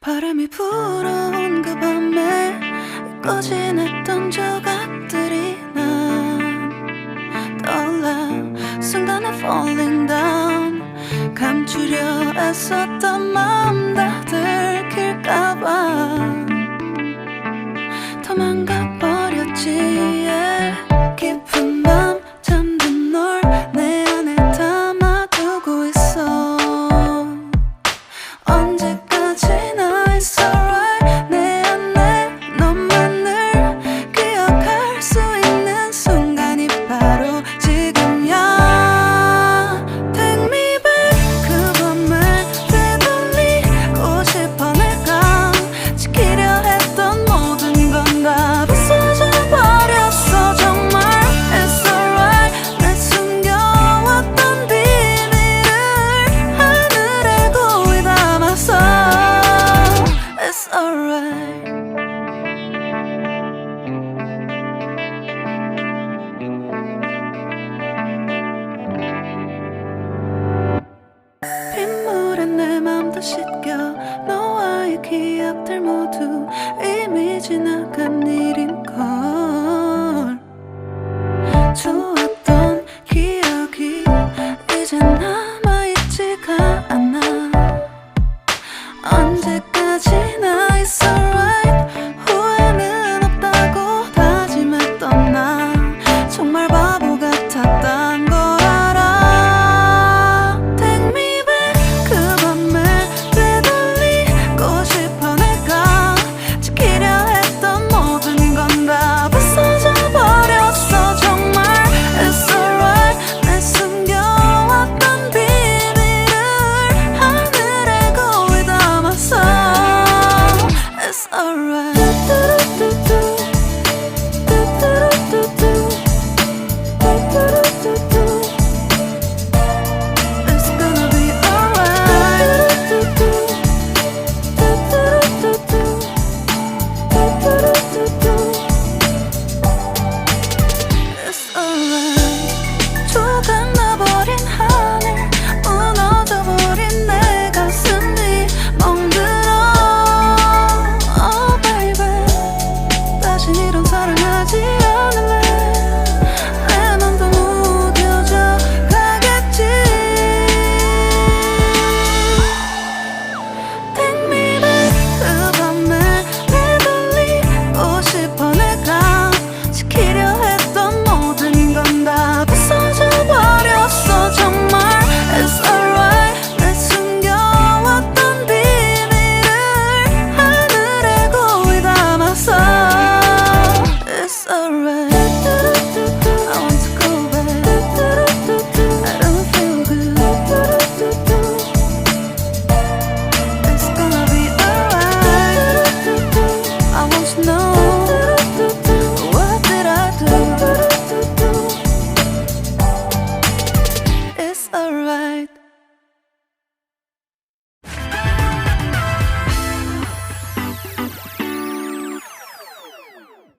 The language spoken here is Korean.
바람이 불어온 그 밤에 꺼진 했던 조각들이 난 떠올라. 순간에 falling down. 감추려 애썼던 마음 다 들킬까봐 도망가버렸지. yeah. 깊은 밤 잠든 널 내 안에 담아두고 있어. 언제까지나 it's alright. 내 안에 너만을 기억할 수 있는 순간이 바로 지금이야. Take me back. 그 밤을 되돌리고 싶어. 내가 지키려 했던 모든 건 다 부서져 버렸어. 정말 it's alright. 내 숨겨왔던 비밀을 하늘에 고이 담아서 it's alright. 빗물에 내 맘도 씻겨. 너와의 기억들 모두 이미 지나간 일인걸. 좋았던 기억이 이제 남아있지가 않아. 언제까지나